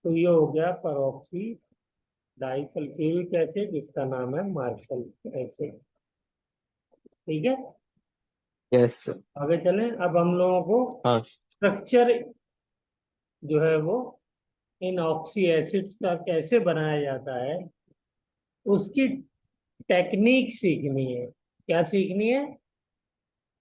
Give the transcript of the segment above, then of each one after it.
तो ये हो गया परऑक्सी डाइसल्फ्यूरिक एसिड, जिसका नाम है मार्शल एसिड। ठीक है, यस सर। आगे चलें। अब हम लोगों को हाँ। स्ट्रक्चर जो है वो इन ऑक्सी एसिड्स का कैसे बनाया जाता है उसकी टेक्निक सीखनी है। क्या सीखनी है?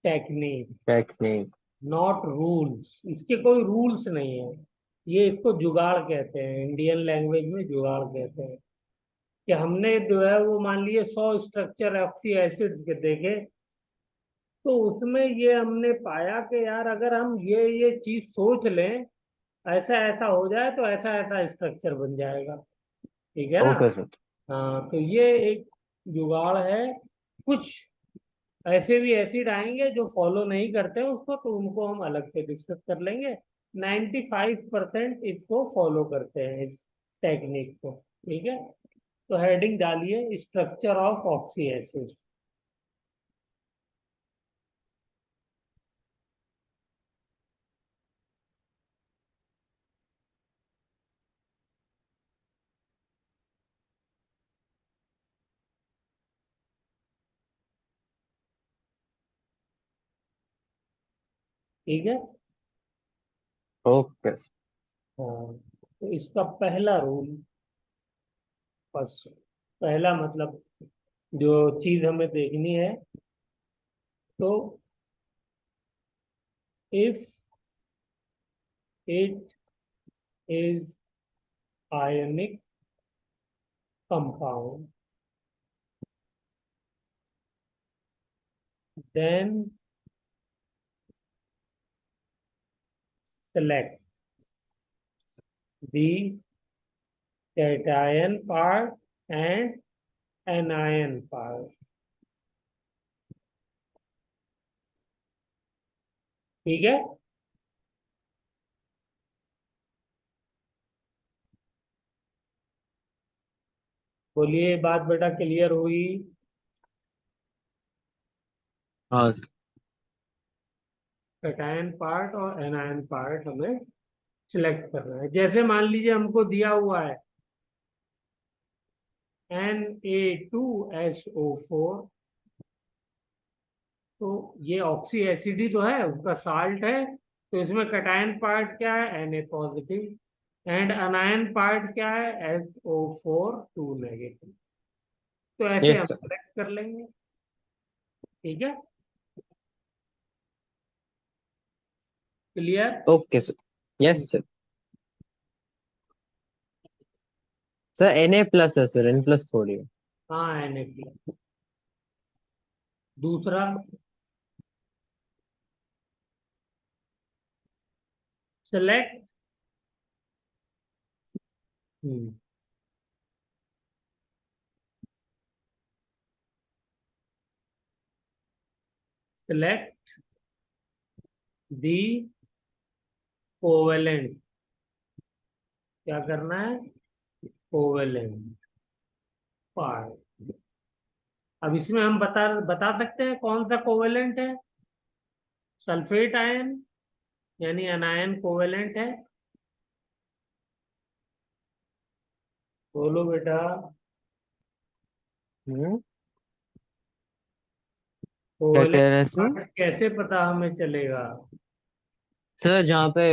Technique, technique. Not rules. इसके कोई रूल्स नहीं है, ये इसको जुगाड़ कहते हैं, इंडियन लैंग्वेज में जुगाड़ कहते हैं। कि हमने जो है वो मान लिए 100 स्ट्रक्चर ऑक्सी एसिड्स के देखे, तो उसमें ये हमने पाया कि यार अगर हम ये चीज सोच लें, ऐसा ऐसा हो जाए, तो ऐसा ऐसा स्ट्रक्चर बन जाएगा। ठीक है ना? Okay sir. हाँ, तो ये एक जुगाड़ है। कुछ ऐसे भी एसिड आएंगे जो फॉलो नहीं करते हैं उसको, तो उनको हम अलग से डिस्कस कर लेंगे। 95% इसको फॉलो करते हैं, इस टेक्निक को। ठीक है, तो हेडिंग डालिए स्ट्रक्चर ऑफ ऑक्सी एसिड। ठीक है। Okay sir. हाँ, तो इसका पहला रूल, बस पहला मतलब जो चीज हमें देखनी है, तो if it is ionic compound then select the cation part and anion part। ठीक है, बोलिए, ये बात बेटा क्लियर हुई? हाँ सर। कैटायन पार्ट और एनायन पार्ट हमें सिलेक्ट करना है। जैसे मान लीजिए हमको दिया हुआ है Na2SO4, तो ये ऑक्सी एसिड ही तो है, उसका साल्ट है। तो इसमें कैटायन पार्ट क्या है? Na positive. एंड अनायन पार्ट क्या है? SO4 2 negative. तो ऐसे हम यस सर। सेलेक्ट कर लेंगे। ठीक है, clear? Okay sir. Yes sir. Sir Na+ है सर, N+ थोड़ी है। हाँ, Na प्लस। दूसरा, सेलेक्ट सेलेक्ट दी कोवेलेंट। क्या करना है? Covalent part. अब इसमें हम बता बता सकते हैं कौन सा कोवेलेंट है। सल्फेट आयन यानी अनायन कोवेलेंट है। बोलो बेटा। हम्म। क्या कह रहे कोवेलेंट हैं सर? पार्ट कैसे पता हमें चलेगा? सर जहाँ पे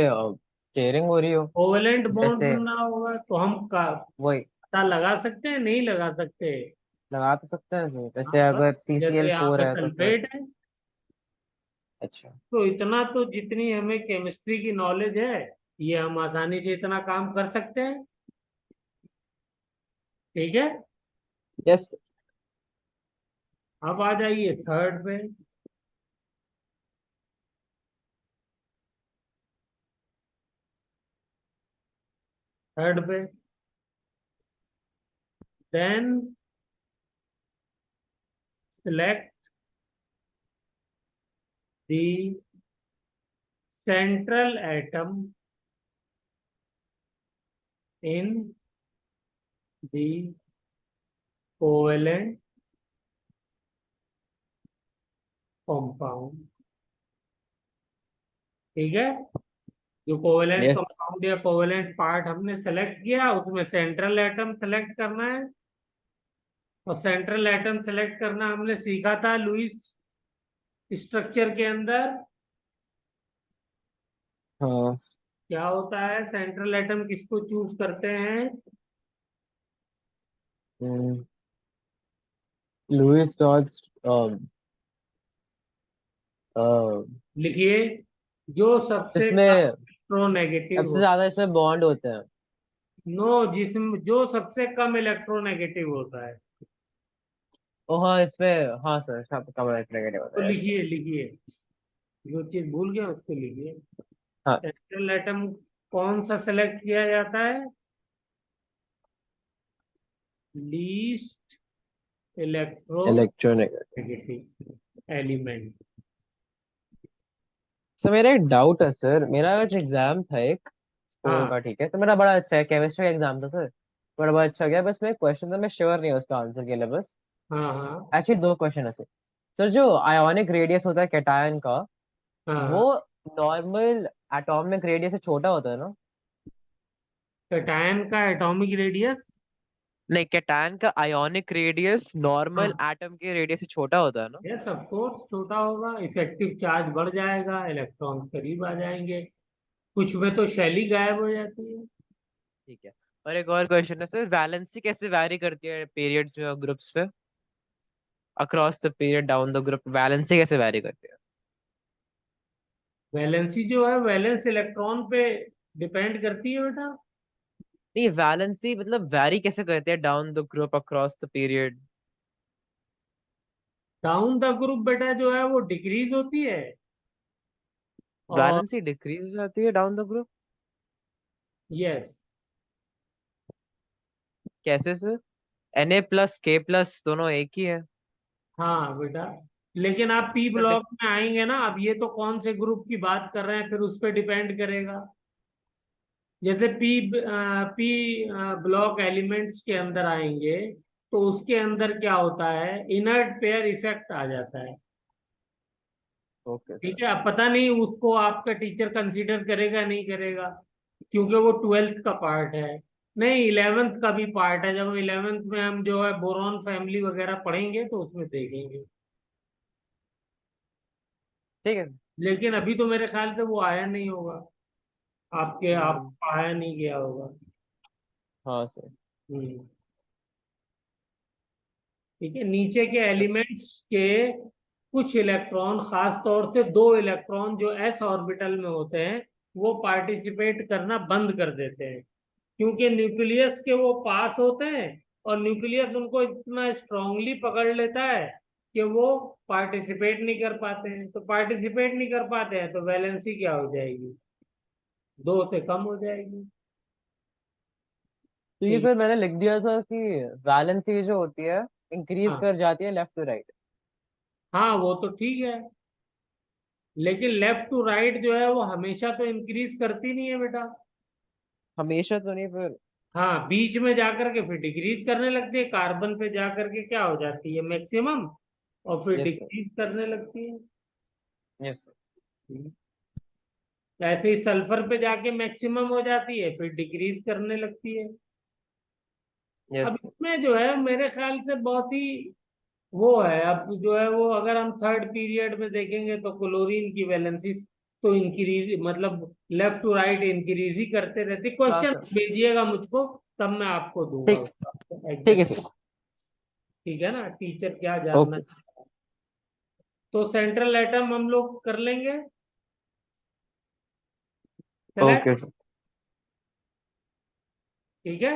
शेयरिंग हो रही हो। कोवेलेंट बॉन्ड जैसे बनना होगा, तो हम का वही पता लगा सकते हैं, नहीं लगा सकते? लगा तो सकते हैं सर, हाँ, जैसे बस अगर जैसे यहाँ CCl4 पे है तो फिर। सल्फेट है। अच्छा। तो इतना तो जितनी हमें केमिस्ट्री की नॉलेज है, ये हम आसानी से इतना काम कर सकते हैं। ठीक है, यस। अब आ जाइए थर्ड पे। थर्ड पे, then select the central atom in the covalent compound. ठीक है, जो कोवेलेंट यस। कंपाउंड या कोवेलेंट पार्ट हमने सेलेक्ट किया, उसमें सेंट्रल एटम सेलेक्ट करना है। और सेंट्रल एटम सेलेक्ट करना हमने सीखा था लुईस स्ट्रक्चर के अंदर। हाँ। क्या होता है, सेंट्रल एटम किसको चूज करते हैं? Lewis dots. लिखिए, जो सबसे इसमें इलेक्ट्रोनेगेटिव सबसे हो। ज्यादा इसमें बॉन्ड होते हैं। नो, जिसमें जो सबसे कम इलेक्ट्रोनेगेटिव होता है। ओ हाँ, इसमें हाँ सर, सब कम नेगेटिव तो होता है। यस लिखिए यस। लिखिए, जो चीज भूल गया उसको लिखिए। हाँ। सेंट्रल एटम कौन सा सेलेक्ट किया जाता है? Least electronegative. Electronegative element. Sir मेरा एक डाउट है सर, मेरा आज एग्जाम था एक स्कूल हाँ का, ठीक है, तो मेरा बड़ा अच्छा है, केमिस्ट्री का एग्जाम था सर। बड़ा अच्छा गया, बस मैं क्वेश्चन था, मैं श्योर नहीं हूँ उसका आंसर के लिए बस। हाँ हाँ एक्चुअली दो क्वेश्चन है सर। सर जो आयोनिक रेडियस होता है कैटायन का, वो हाँ। नॉर्मल एटॉमिक रेडियस से छोटा होता है ना? कैटायन का एटॉमिक रेडियस। नहीं, कैटायन का आयोनिक रेडियस नॉर्मल हाँ, एटम के रेडियस से छोटा होता है ना? यस ऑफ कोर्स छोटा होगा, इफेक्टिव चार्ज बढ़ जाएगा, इलेक्ट्रॉन करीब आ जाएंगे, कुछ में तो शैली गायब हो जाती है। ठीक है। और एक और क्वेश्चन है सर, वैलेंसी कैसे वैरी करती है पीरियड्स में और ग्रुप्स पे? Across the period down the group valency कैसे वैरी करती है? वैलेंसी जो है, वैलेंस इलेक्ट्रॉन पे डिपेंड करती है बेटा। नहीं, वैलेंसी मतलब वैरी कैसे करती है down the group across the period? Down the group बेटा जो है वो डिक्रीज होती है। और वैलेंसी डिक्रीज हो जाती है डाउन द ग्रुप? यस। कैसे सर? Na+K+ दोनों एक ही है। हाँ बेटा, लेकिन आप पी सर ब्लॉक में आएंगे ना, अब ये तो कौन से ग्रुप की बात कर रहे हैं फिर उस पर डिपेंड करेगा। जैसे पी ब्लॉक एलिमेंट्स के अंदर आएंगे, तो उसके अंदर क्या होता है, इनर्ट पेयर इफेक्ट आ जाता है। Okay sir. ठीक है, अब पता नहीं उसको आपका टीचर कंसीडर करेगा नहीं करेगा, क्योंकि वो ट्वेल्थ का पार्ट है। नहीं, इलेवेंथ का भी पार्ट है, जब इलेवेंथ में हम जो है बोरॉन फैमिली वगैरह पढ़ेंगे तो उसमें देखेंगे। ठीक है सर। लेकिन अभी तो मेरे ख्याल से वो आया नहीं होगा, आपके आप हम्म, आया नहीं गया होगा। हाँ सर। हम्म। ठीक है, नीचे के एलिमेंट्स के कुछ इलेक्ट्रॉन, खास तौर से दो इलेक्ट्रॉन जो एस ऑर्बिटल में होते हैं, वो पार्टिसिपेट करना बंद कर देते हैं, क्योंकि न्यूक्लियस के वो पास होते हैं, और न्यूक्लियस उनको इतना स्ट्रांगली पकड़ लेता है कि वो पार्टिसिपेट नहीं कर पाते हैं। तो पार्टिसिपेट नहीं कर पाते हैं तो वैलेंसी क्या हो जाएगी, दो से कम हो जाएगी। ठीक है ठीक सर, मैंने लिख दिया था कि वैलेंसी जो होती है है। इंक्रीज हाँ कर जाती है लेफ्ट टू राइट। हाँ, वो तो ठीक है, लेकिन लेफ्ट टू राइट जो है वो हमेशा तो इंक्रीज करती नहीं है बेटा। हमेशा तो नहीं पर। हाँ, बीच में जाकर के फिर डिक्रीज करने लगती है, कार्बन पे जाकर के क्या हो जाती है, मैक्सिमम, और फिर यस सर। डिक्रीज करने लगती है। Yes sir. ऐसे ही सल्फर पे जाके मैक्सिमम हो जाती है, फिर डिक्रीज करने लगती है। अब यस सर। इसमें जो है मेरे ख्याल से बहुत ही वो है, अब जो है वो अगर हम थर्ड पीरियड में देखेंगे तो क्लोरीन की वैलेंसी तो इंक्रीज, मतलब लेफ्ट टू राइट इंक्रीज ही करते रहते। हाँ क्वेश्चन सर। भेजिएगा मुझको, तब मैं आपको दूंगा ठीक। उसका ठीक है एग्जैक्ट। सर। ठीक है ना, टीचर क्या जानना ओके है। सर। तो सेंट्रल एटम हम लोग कर लेंगे सेलेक्ट। Okay sir. ठीक है,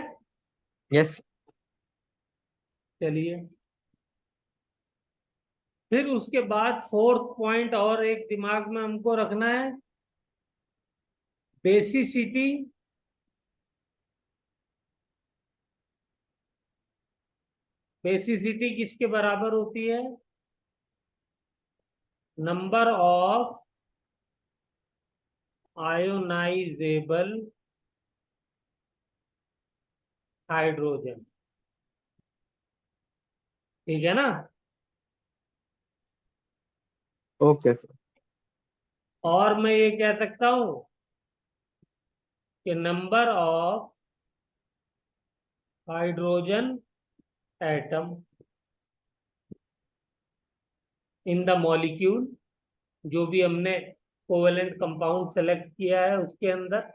यस। चलिए, फिर उसके बाद फोर्थ पॉइंट और एक दिमाग में हमको रखना है, बेसिसिटी। बेसिसिटी किसके बराबर होती है? Number of ionisable hydrogen. ठीक है ना। Okay sir. और मैं ये कह सकता हूं कि number of hydrogen atom in the molecule, जो भी हमने कोवेलेंट कंपाउंड सेलेक्ट किया है उसके अंदर।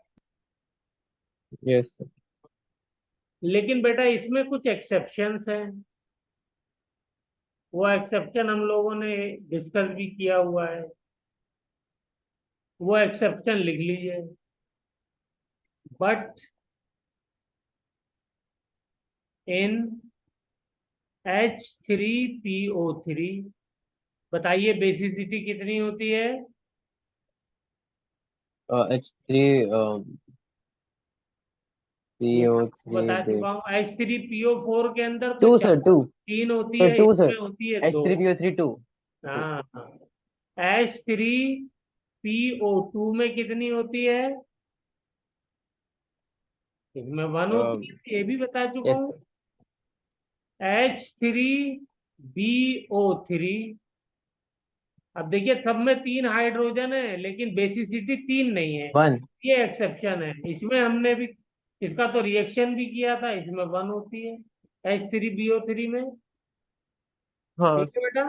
यस। लेकिन बेटा इसमें कुछ एक्सेप्शंस हैं, वो एक्सेप्शन हम लोगों ने डिस्कस भी किया हुआ है, वो एक्सेप्शन लिख लीजिए। बट इन H3PO3, बताइए बेसिसिटी कितनी होती है? H3 ये मैं आपको PO3 बता चुका बेस। हूँ। H3PO4 के अंदर तो टू चार सर, टू। तीन होती सर है, टू सर। इसमें होती है दो। H3PO3 to. टू। हाँ, H3PO2 में कितनी होती है? इसमें वन होती है, ये भी बता चुका यस हूँ। सर। H3BO3, अब देखिए सब में तीन हाइड्रोजन है लेकिन बेसिसिटी तीन नहीं है, वन। ये एक्सेप्शन है। इसमें हमने भी इसका तो रिएक्शन भी किया था, इसमें वन होती है H3BO3 में। हाँ। ठीक है बेटा।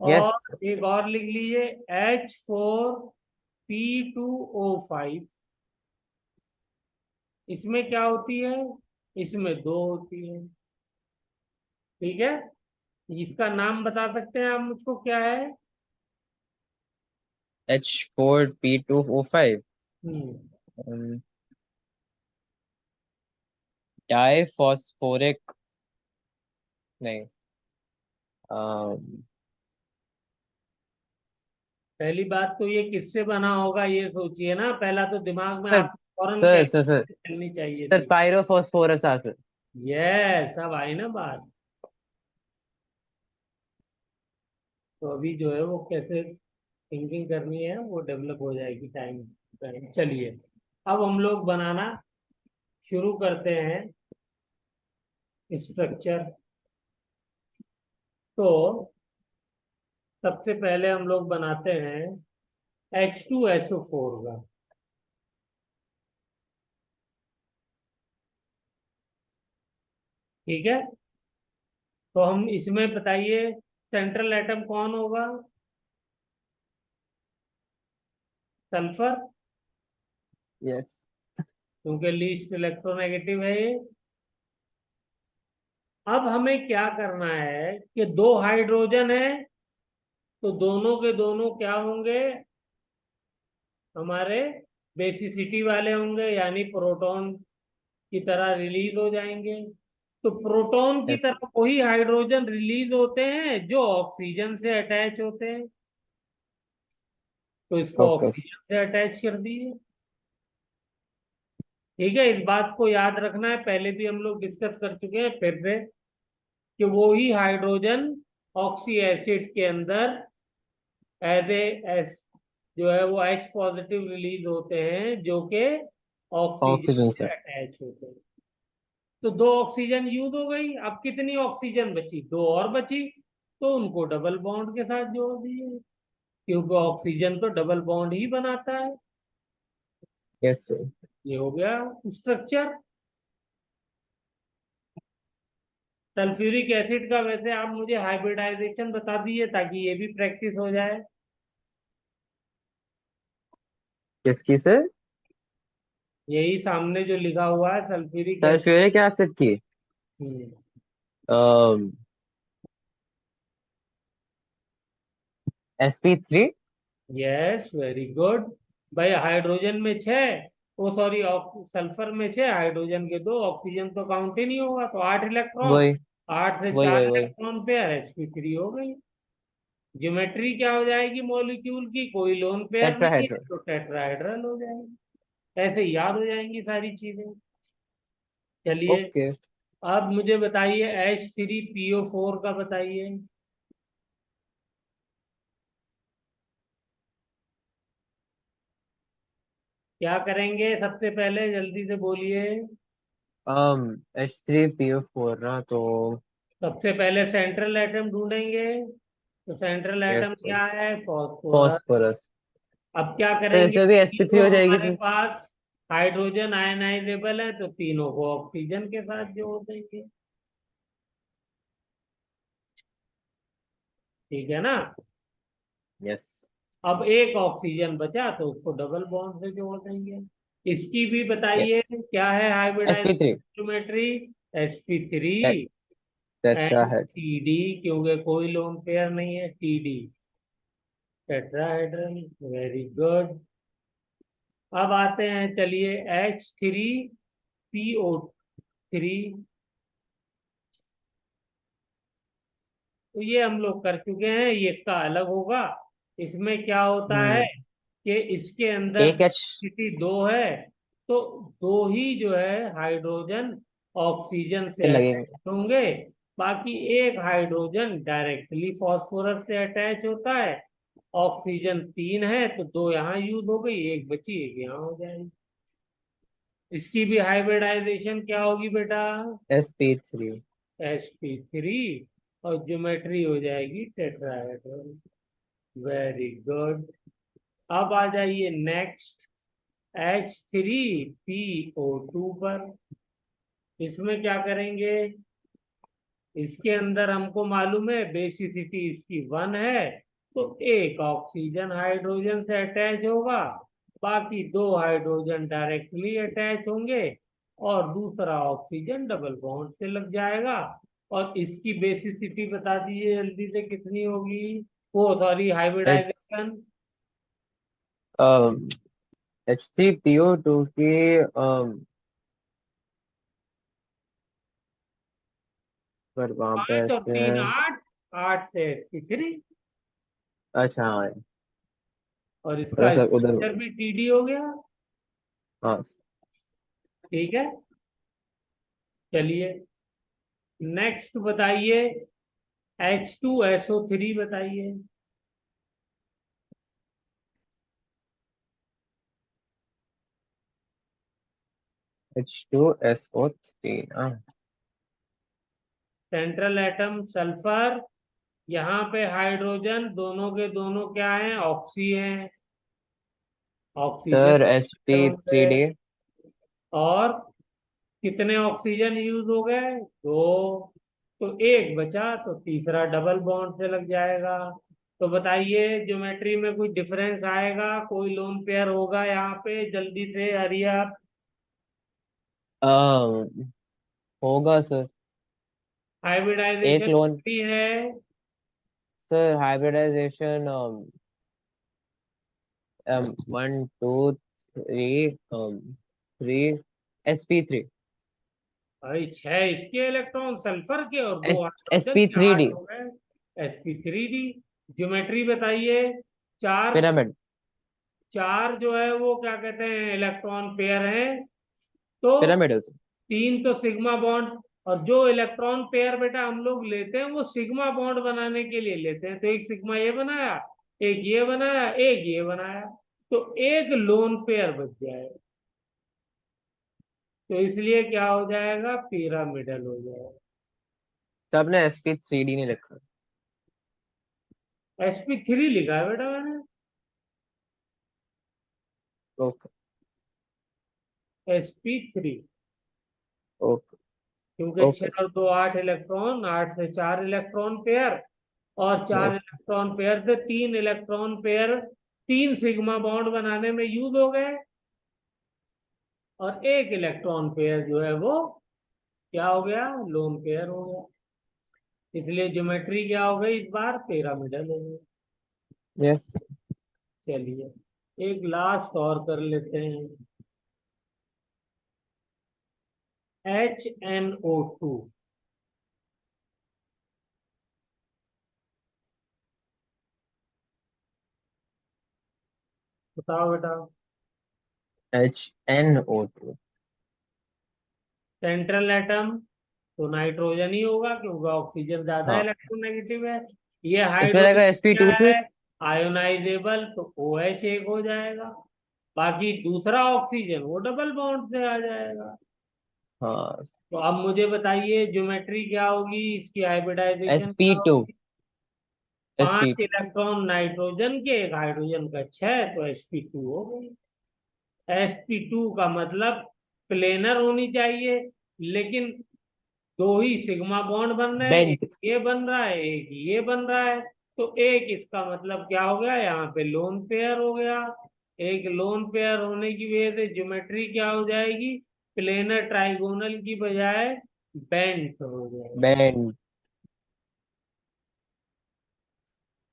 यस। और एक और लिख लीजिए, H4P2O5, इसमें क्या होती है? इसमें दो होती है। ठीक है, इसका नाम बता सकते हैं आप मुझको क्या है? H4P2O5। हम्म डाई फॉस्फोरिक। नहीं। um, पहली बात तो ये किससे बना होगा ये सोचिए ना, पहला तो दिमाग में सर आप फौरन सर सर सर कैलकुलेशन चलनी चाहिए सर थी। पायरोफॉस्फोरस सर। यस, अब आई ना बात। तो अभी जो है वो कैसे थिंकिंग करनी है वो डेवलप हो जाएगी टाइम टाइम। चलिए, अब हम लोग बनाना शुरू करते हैं स्ट्रक्चर। तो सबसे पहले हम लोग बनाते हैं H2SO4 का। ठीक है, तो हम इसमें बताइए सेंट्रल एटम कौन होगा? Sulphur, yes. क्योंकि लीस्ट इलेक्ट्रोनेगेटिव है ये। अब हमें क्या करना है कि दो हाइड्रोजन है, तो दोनों के दोनों क्या होंगे? हमारे बेसिसिटी वाले होंगे, यानी प्रोटॉन की तरह रिलीज हो जाएंगे। तो प्रोटॉन की यस। तरह वही हाइड्रोजन रिलीज होते हैं जो ऑक्सीजन से अटैच होते हैं, तो इसको ओके। ऑक्सीजन से अटैच कर दिए। ठीक है, इस बात को याद रखना है, पहले भी हम लोग डिस्कस कर चुके हैं फिर से, कि वो ही हाइड्रोजन ऑक्सी एसिड के अंदर एज ए एस जो है वो H पॉजिटिव रिलीज होते हैं, जो कि ऑक्सीजन ऑक्सीजन से सर। अटैच होते हैं। तो दो ऑक्सीजन यूज हो गई, अब कितनी ऑक्सीजन बची? दो और बची, तो उनको डबल बॉन्ड के साथ जोड़ दिए, क्योंकि ऑक्सीजन तो डबल बॉन्ड ही बनाता है। Yes sir. ये हो गया स्ट्रक्चर। सल्फ्यूरिक एसिड का वैसे आप मुझे हाइब्रिडाइजेशन बता दीजिए ताकि ये भी प्रैक्टिस हो जाए। किसकी सर? यही सामने जो लिखा हुआ है सल्फ्यूरिक एसिड। सल्फ्यूरिक एसिड की। sp3। Yes, very good. भाई हाइड्रोजन में छह, ओ सॉरी, सल्फर में छह, हाइड्रोजन के दो, ऑक्सीजन तो काउंट ही नहीं होगा, तो आठ इलेक्ट्रॉन। वही आठ से वही चार वही वही। इलेक्ट्रॉन पेयर sp3 हो गई। ज्योमेट्री क्या हो जाएगी मॉलिक्यूल की? कोई लोन पेयर नहीं है टेट्राहेड्रल। तो टेट्राहेड्रल हो जाएगी। ऐसे ही याद हो जाएंगी सारी चीजें। चलिए, ओके। अब मुझे बताइए H3PO4 का बताइए। क्या करेंगे सबसे पहले, जल्दी से बोलिए। H3PO4 ना तो। सबसे पहले सेंट्रल एटम ढूंढेंगे, तो सेंट्रल यस एटम सर। क्या है? फॉस्फोरस। फॉस्फोरस। अब क्या सर करेंगे? इसमें भी ये sp3 तो हो जाएगी हमारे सर। पास हाइड्रोजन आयनाइजेबल है तो तीनों को ऑक्सीजन के साथ जोड़ देंगे। ठीक है ना। यस। अब एक ऑक्सीजन बचा तो उसको डबल बॉन्ड से जोड़ देंगे। इसकी भी बताइए यस। क्या है sp3 hybridization geometry. sp3 and tetrahedral. T D, क्योंकि कोई लोन पेयर नहीं है, T D tetrahedral. Very good. अब आते हैं, चलिए, H3PO3। तो ये हम लोग कर चुके हैं, ये इसका अलग होगा। इसमें क्या होता है हम्म। कि इसके अंदर एक एच स्थिति दो है, तो दो ही जो है हाइड्रोजन ऑक्सीजन से अटैच लगेंगे। होंगे। बाकी एक हाइड्रोजन डायरेक्टली फास्फोरस से अटैच होता है। ऑक्सीजन तीन है तो दो यहाँ यूज हो गई, एक बची, एक यहाँ हो जाएगी। इसकी भी हाइब्रिडाइजेशन क्या होगी बेटा। sp3। sp3, और ज्योमेट्री हो जाएगी टेट्राहेड्रल। Very good. अब आ जाइए नेक्स्ट, H3PO2 पर। इसमें क्या करेंगे, इसके अंदर हमको मालूम है बेसिसिटी इसकी वन है, तो एक ऑक्सीजन हाइड्रोजन से अटैच होगा, बाकी दो हाइड्रोजन डायरेक्टली अटैच होंगे, और दूसरा ऑक्सीजन डबल बॉन्ड से लग जाएगा। और इसकी बेसिसिटी बता दीजिए जल्दी से कितनी होगी, वो सॉरी एस हाइब्रिडाइजेशन। H3PO2 की पर वहां पे 5 और 3 8, 8 से 3, अच्छा हाँ। और थोड़ा इसका सा उधर। स्ट्रक्चर भी टीडी हो गया। हाँ। ठीक है। चलिए नेक्स्ट बताइए, H2SO3 बताइए। H2SO3। हाँ सेंट्रल एटम सल्फर, यहाँ पे हाइड्रोजन दोनों के दोनों क्या हैं, ऑक्सी हैं। ऑक्सीजन सर होंगे, sp3d। और कितने ऑक्सीजन यूज हो गए, दो। तो एक बचा तो तीसरा डबल बॉन्ड से लग जाएगा। तो बताइए ज्योमेट्री में कोई डिफरेंस आएगा, कोई लोन पेयर होगा यहाँ पे, जल्दी से हरी आप। होगा सर। एक हाइब्रिडाइजेशन लोन। भी है। Sir hybridization 1 2 3 3 sp3। भाई छह इसके इलेक्ट्रॉन सल्फर के और दो एस हाइड्रोजन के, आठ sp3d हो गए। sp3d। ज्योमेट्री बताइए। चार, पिरामिड। चार जो है वो क्या कहते हैं, इलेक्ट्रॉन पेयर हैं। तो पिरामिडल सर। तीन तो सिग्मा बॉन्ड, और जो इलेक्ट्रॉन पेयर बेटा हम लोग लेते हैं वो सिग्मा बॉन्ड बनाने के लिए लेते हैं, तो एक सिग्मा ये बनाया, एक ये बनाया, एक ये बनाया, तो एक लोन पेयर बच जाए, तो इसलिए क्या हो जाएगा, पिरामिडल हो जाएगा। सबने sp3d नहीं लिखा। sp3 लिखा है बेटा मैंने। ओके। sp3, okay. क्योंकि ओके छह सर। और दो आठ इलेक्ट्रॉन, आठ से चार इलेक्ट्रॉन पेयर, और चार यस। इलेक्ट्रॉन पेयर से तीन इलेक्ट्रॉन पेयर, तीन सिग्मा बॉन्ड बनाने में यूज हो गए, और एक इलेक्ट्रॉन पेयर जो है वो क्या हो गया, लोन पेयर हो गया। इसलिए ज्योमेट्री क्या हो गई इस बार, पिरामिडल हो गई। यस। चलिए एक लास्ट और कर लेते हैं, HNO2। बताओ बेटा। HNO2। सेंट्रल एटम तो नाइट्रोजन ही होगा, क्योंकि ऑक्सीजन ज्यादा हाँ। इलेक्ट्रोनेगेटिव है। ये इसमें हाइड्रोजन रहेगा क्या sp2 से। है, आयोनाइजेबल, तो OH एक हो जाएगा। बाकी दूसरा ऑक्सीजन वो डबल बॉन्ड से आ जाएगा। हाँ। तो अब मुझे बताइए ज्योमेट्री क्या होगी, इसकी हाइब्रिडाइजेशन क्या sp2। होगी। पांच sp2। इलेक्ट्रॉन नाइट्रोजन के, एक हाइड्रोजन का छह, तो sp2 हो गई। sp2 का मतलब प्लेनर होनी चाहिए, लेकिन दो ही सिग्मा बॉन्ड बन रहे हैं, एक बेंट। ये बन रहा है, एक ये बन रहा है। तो एक इसका मतलब क्या हो गया, यहाँ पे लोन पेयर हो गया। एक लोन पेयर होने की वजह से ज्योमेट्री क्या हो जाएगी, प्लेनर ट्राइगोनल की बजाय बेंट हो जाएगी। बेंट।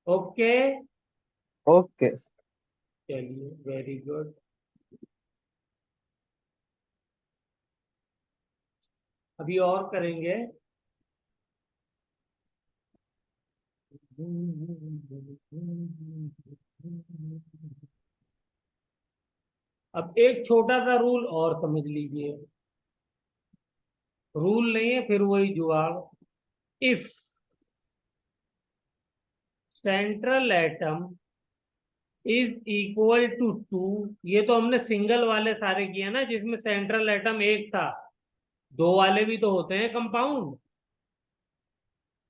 Okay, okay. चलिए, वेरी गुड। अभी और करेंगे। अब एक छोटा सा रूल और समझ लीजिए। रूल नहीं है, फिर वही जुगाड़। If central atom is equal to 2, ये तो हमने सिंगल वाले सारे किए ना जिसमें सेंट्रल एटम एक था। दो वाले भी तो होते हैं कंपाउंड,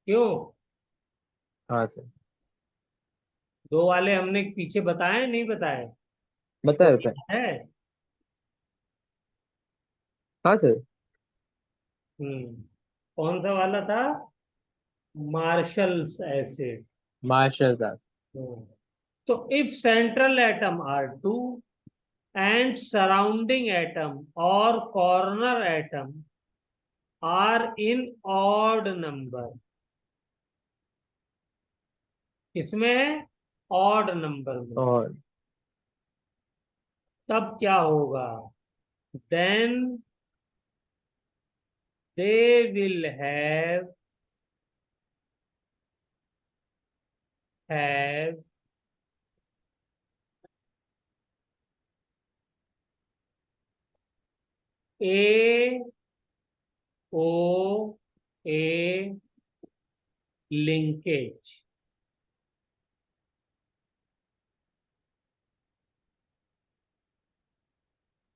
क्यों? हाँ सर। दो वाले हमने पीछे बताए नहीं बताए? बताए कोई बताए। है? हाँ सर। कौन सा वाला था? Marshall's acid. मार्शल दास। तो if central atom are two and surrounding atom और corner atom are in odd number, किसमें है? ऑड नंबर में। और तब क्या होगा? Then they will have A O A linkage.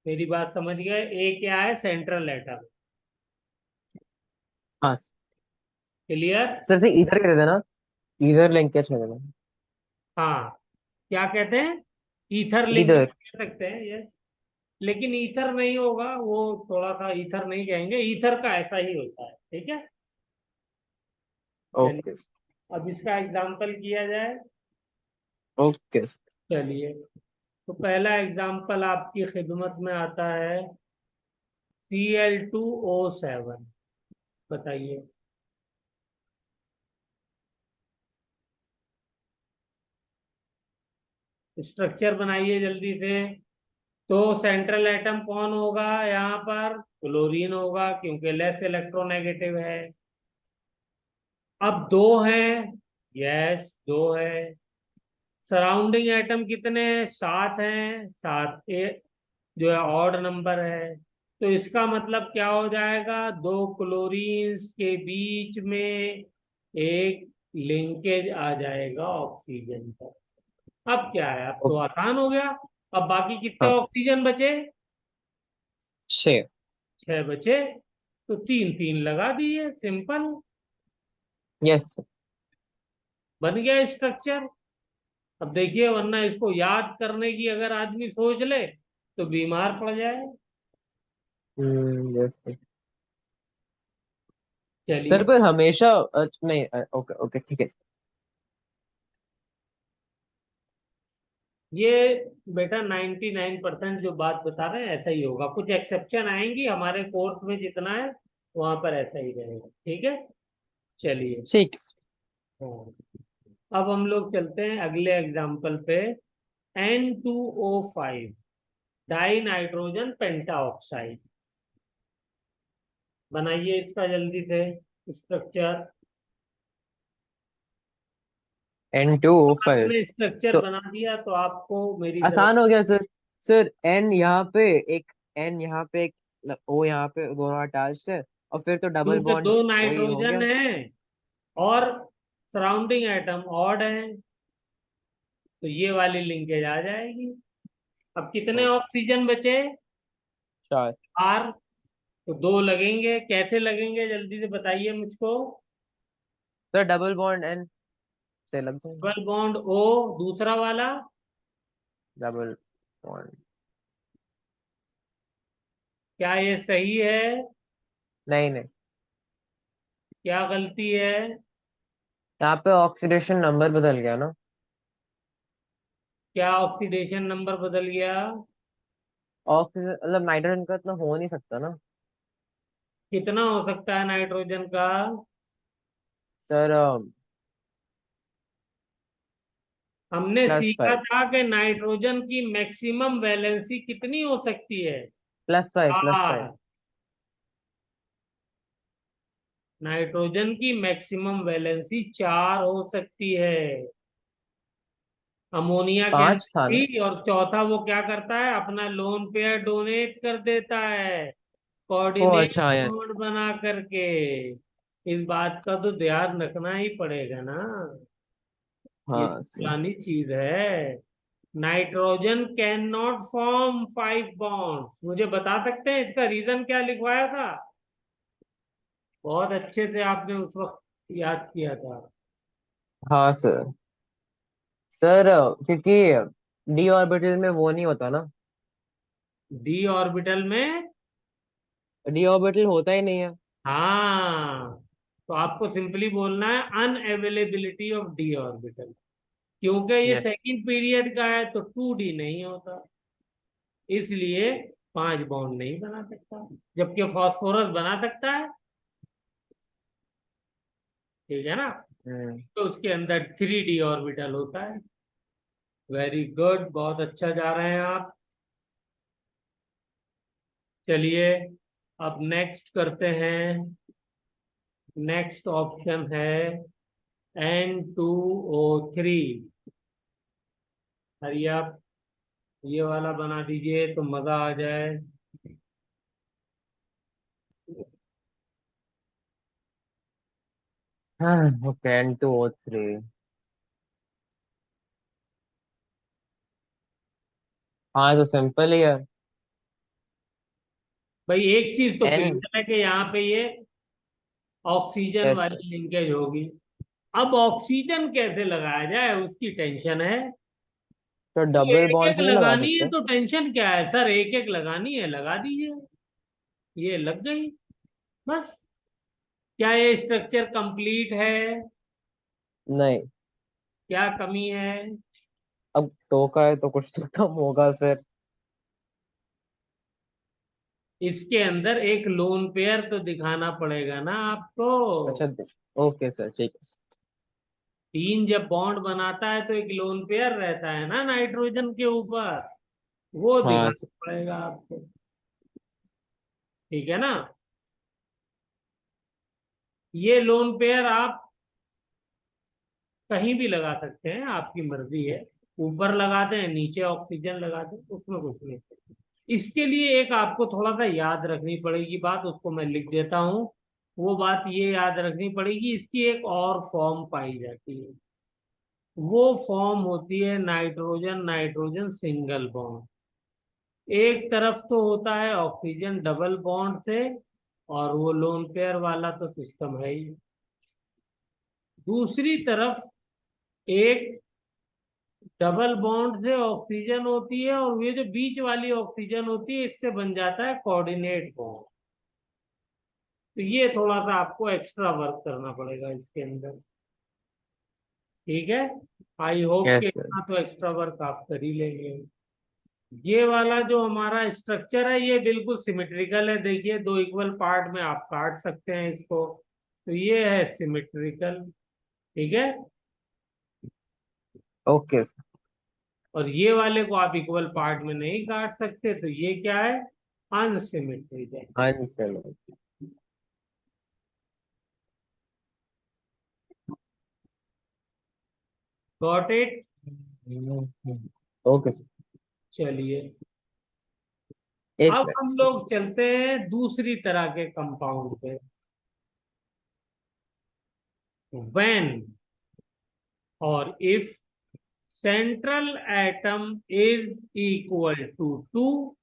मेरी बात समझ गए? ए क्या है? Central atom. हाँ क्लियर? सर से इधर कर देना। इधर लिंकेज कर देना। हाँ, क्या कहते हैं? ईथर लिंकेज इधर। कह सकते हैं, यस। लेकिन ईथर नहीं होगा वो, थोड़ा सा ईथर नहीं कहेंगे, ईथर का ऐसा ही होता है, ठीक है। चलिए, ओके। अब इसका एग्जाम्पल किया जाए। ओके। चलिए, तो पहला एग्जाम्पल आपकी खिदमत में आता है, Cl2O7। बताइए। स्ट्रक्चर बनाइए जल्दी से। तो सेंट्रल एटम कौन होगा यहाँ पर? क्लोरीन होगा, क्योंकि लेस इलेक्ट्रोनेगेटिव है। अब दो हैं, यस दो है। सराउंडिंग एटम कितने हैं? सात हैं, सात जो है ऑड नंबर है। तो इसका मतलब क्या हो जाएगा, दो क्लोरीन्स के बीच में एक लिंकेज आ जाएगा ऑक्सीजन का। अब क्या है, अब तो ओके। आसान हो गया। अब बाकी कितने हाँ ऑक्सीजन बचे? 6। छह बचे। तो तीन तीन लगा दिए, सिंपल। यस। बन गया स्ट्रक्चर। अब देखिए, वरना इसको याद करने की अगर आदमी सोच ले तो बीमार पड़ जाए। Yes sir. सर चलिए, पर हमेशा नहीं। ओके ओके ठीक है। ये बेटा 99% जो बात बता रहे हैं ऐसा ही होगा, कुछ एक्सेप्शन आएंगी हमारे कोर्स में, जितना है वहां पर ऐसा ही रहेगा, ठीक है। चलिए, ठीक। हाँ। अब हम लोग चलते हैं अगले एग्जाम्पल पे। N2O5 die nitrogen pentoxide. बनाइए इसका जल्दी से स्ट्रक्चर। N2O5। आपने स्ट्रक्चर तो बना दिया तो आपको मेरी तरफ। आसान हो गया सर। सर एन यहाँ पे एक, एन यहाँ पे एक, ओ यहाँ पे दोनों अटैच्ड है। और फिर तो डबल क्योंकि बॉन्ड दो वही हो नाइट्रोजन गया। है और सराउंडिंग एटम ऑड है, तो ये वाली लिंकेज आ जाएगी। अब कितने ओके। ऑक्सीजन बचे? 4। आर। तो दो लगेंगे, कैसे लगेंगे जल्दी से बताइए मुझको। सर डबल बॉन्ड एन से लग जाएंगे। डबल बॉन्ड ओ, दूसरा वाला डबल बॉन्ड क्या ये सही है? नहीं नहीं, क्या गलती है? यहाँ पे ऑक्सीडेशन नंबर बदल गया ना। क्या ऑक्सीडेशन नंबर बदल गया? ऑक्सीजन मतलब नाइट्रोजन का इतना हो नहीं सकता ना। कितना हो सकता है नाइट्रोजन का? सर हमने सीखा +5। था कि नाइट्रोजन की मैक्सिमम वैलेंसी कितनी हो सकती है? +5 +5। 4। नाइट्रोजन की मैक्सिमम वैलेंसी 4 हो सकती है। अमोनिया के 5 अंदर था ना। भी, और चौथा वो क्या करता है, अपना लोन पेयर डोनेट कर देता है ओ कोऑर्डिनेट अच्छा, यस। नोड बना करके। इस बात का तो ध्यान रखना ही पड़ेगा ना। ये हाँ सर। पुरानी चीज है। Nitrogen can not form 5 bonds. मुझे बता सकते हैं इसका रीजन क्या लिखवाया था? बहुत अच्छे से आपने उस वक्त याद किया था। हाँ सर। सर क्योंकि डी ऑर्बिटल में वो नहीं होता ना। डी ऑर्बिटल में? डी ऑर्बिटल होता ही नहीं है। हाँ, तो आपको सिंपली बोलना है अनअवेलेबिलिटी ऑफ डी ऑर्बिटल। क्योंकि ये यस। सेकंड पीरियड का है तो 2D नहीं होता, इसलिए 5 बॉन्ड नहीं बना सकता। जबकि फास्फोरस बना सकता है। ठीक है ना? हम्म। तो उसके अंदर 3D ऑर्बिटल होता है। वेरी गुड, बहुत अच्छा जा रहे हैं आप। चलिए, अब नेक्स्ट करते हैं। नेक्स्ट ऑप्शन है N2O3। हरी आप, ये वाला बना दीजिए तो मजा आ जाए। हाँ ओके, N2O3। हाँ तो सिंपल ही है। भाई एक चीज तो एन। क्लियर है कि यहाँ पे ये ऑक्सीजन यस सर। वाली लिंकेज होगी। अब ऑक्सीजन कैसे लगाया जाए उसकी टेंशन है। तो ये डबल एक बॉन्ड एक से नहीं लगा लगानी है सकते? तो टेंशन क्या है सर, एक एक लगानी है लगा दीजिए। ये लग गई, बस। क्या ये स्ट्रक्चर कंप्लीट है? नहीं। क्या कमी है? अब टोका है तो कुछ तो कम होगा फिर। इसके अंदर एक लोन पेयर तो दिखाना पड़ेगा ना आपको। अच्छा। ओके सर, ठीक है सर। 3 जब बॉन्ड बनाता है तो एक लोन पेयर रहता है ना नाइट्रोजन के ऊपर, वो हाँ दिखाना सर। पड़ेगा आपको। ठीक है ना? ये लोन पेयर आप कहीं भी लगा सकते हैं, आपकी मर्जी है। ऊपर लगाते हैं, नीचे ऑक्सीजन लगाते हैं, उसमें कुछ नहीं। इसके लिए एक आपको थोड़ा सा याद रखनी पड़ेगी बात, उसको मैं लिख देता हूँ। वो बात ये याद रखनी पड़ेगी, इसकी एक और फॉर्म पाई जाती है। वो फॉर्म होती है नाइट्रोजन नाइट्रोजन सिंगल बॉन्ड। एक तरफ तो होता है ऑक्सीजन डबल बॉन्ड से, और वो लोन पेयर वाला तो सिस्टम है ही। दूसरी तरफ एक डबल बॉन्ड से ऑक्सीजन होती है, और ये जो बीच वाली ऑक्सीजन होती है इससे बन जाता है कोऑर्डिनेट बॉन्ड। तो ये थोड़ा सा आपको एक्स्ट्रा वर्क करना पड़ेगा इसके अंदर। ठीक है? आई होप कि यस सर। इतना तो एक्स्ट्रा वर्क आप कर ही लेंगे। ये वाला जो हमारा स्ट्रक्चर है ये बिल्कुल सिमेट्रिकल है, देखिए 2 इक्वल पार्ट में आप काट सकते हैं इसको। तो ये है सिमेट्रिकल। ठीक है? Okay sir. और ये वाले को आप इक्वल पार्ट में नहीं काट सकते, तो ये क्या है? अनसिमेट्रिकल। हाँ जी sir. Got it? Okay sir. चलिए, एक अब हम मिनट। लोग चलते हैं दूसरी तरह के कंपाउंड पे। व्हेन और if central atom is equal to 2।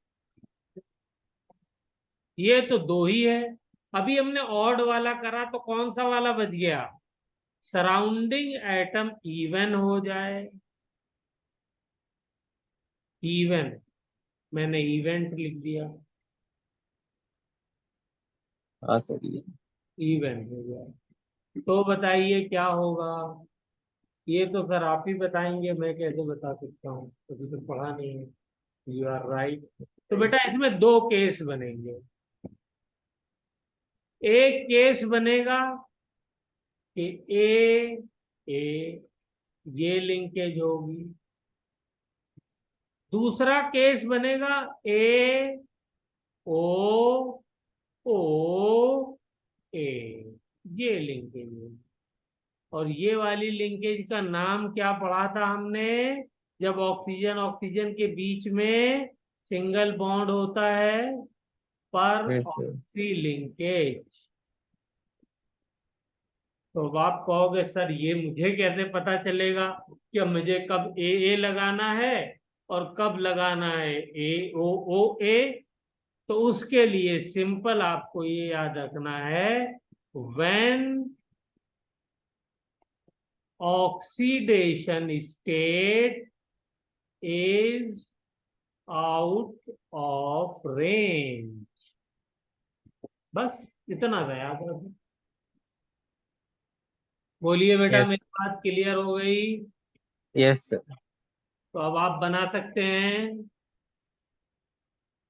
ये तो 2 ही है। अभी हमने ऑड वाला करा तो कौन सा वाला बच गया? सराउंडिंग एटम इवन हो जाए। इवन, मैंने इवेंट लिख दिया। हाँ सर ये। इवन हो गया। तो बताइए क्या होगा। ये तो सर आप ही बताएंगे, मैं कैसे बता सकता हूँ, कभी तो पढ़ा नहीं है। You are right. तो बेटा इसमें दो केस बनेंगे। एक केस बनेगा कि ए ये लिंकेज होगी। दूसरा केस बनेगा ए ओ ओ ए, ये लिंकेज होगी। और ये वाली लिंकेज का नाम क्या पढ़ा था हमने, जब ऑक्सीजन ऑक्सीजन के बीच में सिंगल बॉन्ड होता है, पर यस सर। Oxy linkage. तो अब आप कहोगे सर ये मुझे कैसे पता चलेगा कि मुझे कब ए लगाना है और कब लगाना है ए ओ तो उसके लिए सिंपल आपको ये याद रखना है, when oxidation state is out of range. बस इतना सा याद रखो। बोलिए बेटा, यस। मेरी बात क्लियर हो गई। Yes sir. तो अब आप बना सकते हैं।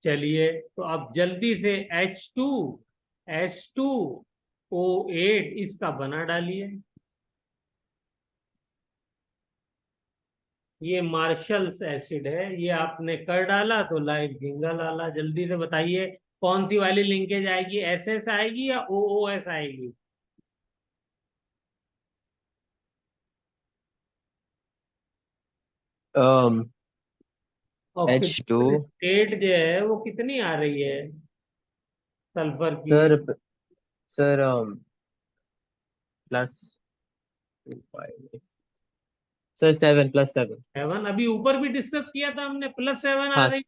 चलिए तो अब जल्दी से H2SO8 इसका बना डालिए। ये मार्शल्स एसिड है, ये आपने कर डाला तो लाइव झींगा लाला। जल्दी से बताइए कौन सी वाली लिंकेज आएगी, एस एस आएगी या ओ एस आएगी। H2। ऑक्सीडेशन स्टेट जो है वो कितनी आ रही है सल्फर की। Sir sir plus 5 sir 7 + 7। 7 अभी ऊपर भी डिस्कस किया था हमने, +7 आ हाँ। रही।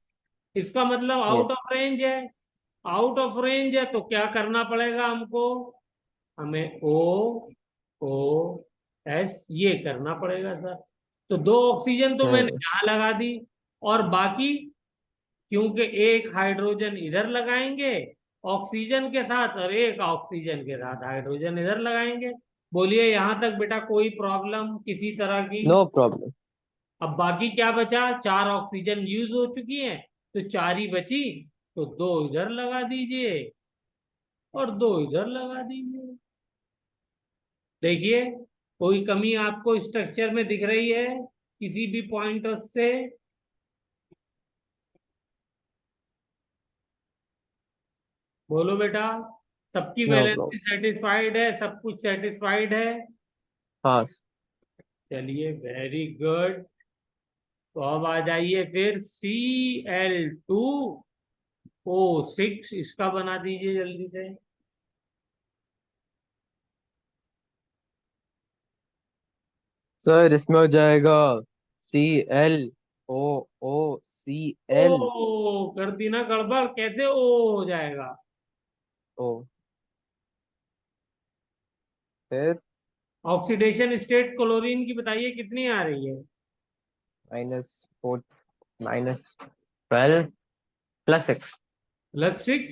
इसका मतलब आउट यस। ऑफ रेंज है। आउट ऑफ रेंज है तो क्या करना पड़ेगा हमको, हमें OOS ये करना पड़ेगा सर। तो दो ऑक्सीजन तो मैंने हम्म। यहाँ लगा दी, और बाकी क्योंकि एक हाइड्रोजन इधर लगाएंगे ऑक्सीजन के साथ और एक ऑक्सीजन के साथ हाइड्रोजन इधर लगाएंगे। बोलिए यहां तक बेटा कोई प्रॉब्लम किसी तरह की। No problem. अब बाकी क्या बचा, 4 ऑक्सीजन यूज हो चुकी हैं, तो 4 ही बची। तो 2 इधर लगा दीजिए और 2 इधर लगा दीजिए। देखिए कोई कमी आपको स्ट्रक्चर में दिख रही है किसी भी पॉइंट से। बोलो बेटा, सबकी नो वैलेंसी प्रॉब्लम। सेटिस्फाइड है, सब कुछ सेटिस्फाइड है। हाँ। चलिए वेरी गुड। तो अब आ जाइए फिर Cl2O6 इसका बना दीजिए जल्दी से। सर इसमें हो जाएगा ClOOCl। कर दी ना गड़बड़, कैसे ओ हो जाएगा। ओ। फिर ऑक्सीडेशन स्टेट क्लोरीन की बताइए कितनी आ रही है। -4 -12 +6। +6।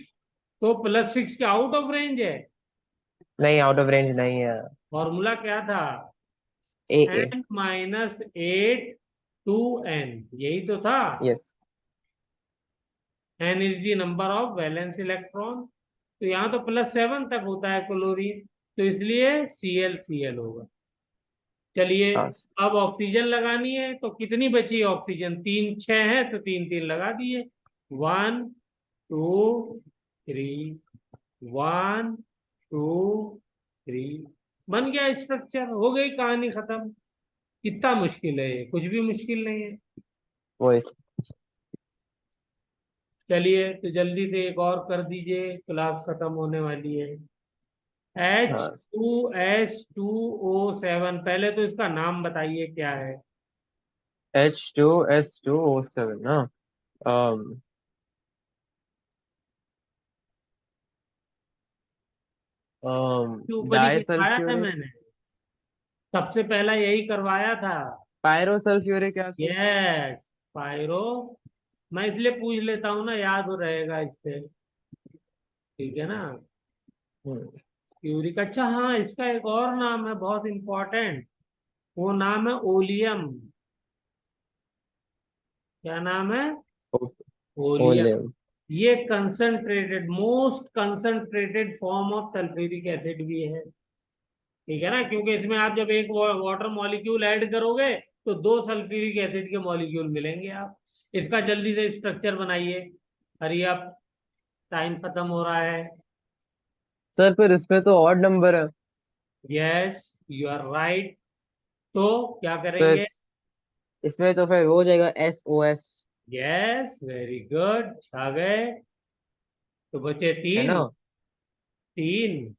तो +6 के आउट ऑफ रेंज है। नहीं आउट ऑफ रेंज नहीं है। फॉर्मूला क्या था, ए। n-8 2n, यही तो था। Yes. n is the number of valence electron. तो यहाँ तो +7 तक होता है क्लोरीन, तो इसलिए Cl होगा। चलिए हाँ। अब ऑक्सीजन लगानी है, तो कितनी बची ऑक्सीजन, 3 6 है तो 3 3 लगा दिए। 1 2 3, 1 2 3, बन गया स्ट्रक्चर, हो गई कहानी खत्म। कितना मुश्किल है ये, कुछ भी मुश्किल नहीं है। वो इस। चलिए तो जल्दी से एक और कर दीजिए, क्लास खत्म होने वाली है। एच हाँ। Two S two O seven पहले तो इसका नाम बताइए क्या है। H2S2O7 ना। um, इसके ऊपर ही लिखवाया था डाइसल्फ्यूरिक। मैंने, सबसे पहला यही करवाया था। Pyrosulphuric acid. Yes, pyro. मैं इसलिए पूछ लेता हूँ ना, याद हो रहेगा इससे। ठीक है ना। यूरिक, अच्छा हाँ, इसका एक और नाम है बहुत इंपॉर्टेंट, वो नाम है ओलियम। क्या नाम है? ओलियम। ओलियम। ये concentrated, most concentrated form of sulphuric acid भी है। ठीक है ना, क्योंकि इसमें आप जब एक वाटर मॉलिक्यूल ऐड करोगे तो दो सल्फ्यूरिक एसिड के मॉलिक्यूल मिलेंगे। आप इसका जल्दी से स्ट्रक्चर बनाइए। हरी आप, टाइम खत्म हो रहा है। सर फिर इसमें तो ऑड नंबर है। Yes, you are right. तो क्या तो करेंगे? इसमें तो फिर हो जाएगा SOS। यस, वेरी गुड, छा गए। तो बचे है तीन। ना? तीन,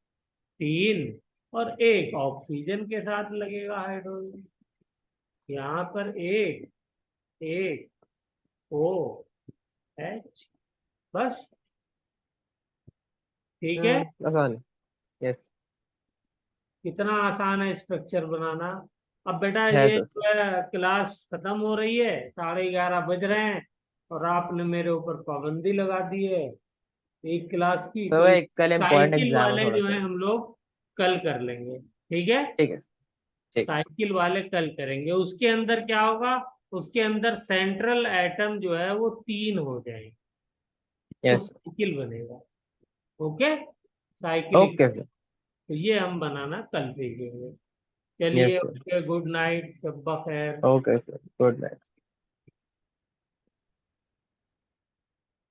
तीन, और एक ऑक्सीजन के साथ लगेगा हाइड्रोजन। यहाँ पर एक, एक O H, बस। ठीक है। आसान। यस। कितना आसान है स्ट्रक्चर बनाना। अब बेटा है ये तो जो सर। है क्लास खत्म हो रही है, 11:30 बज रहे हैं, और आपने मेरे ऊपर पाबंदी लगा दी है एक क्लास की, तो तो भाई कल इम्पोर्टेंट साइकिल एग्जाम है वाले थोड़ा जो है सा। हम लोग कल कर लेंगे। ठीक है, ठीक है। ठीक। साइकिल वाले कल करेंगे। उसके अंदर क्या होगा? उसके अंदर सेंट्रल एटम जो है वो तीन हो जाएंगे, तो यस। साइकिल बनेगा। Okay, cycle. Okay sir. तो ये हम बनाना कल सीखेंगे। यस चलिए, सर। ओके, गुड नाइट, शब्बा खैर। Okay sir, good night.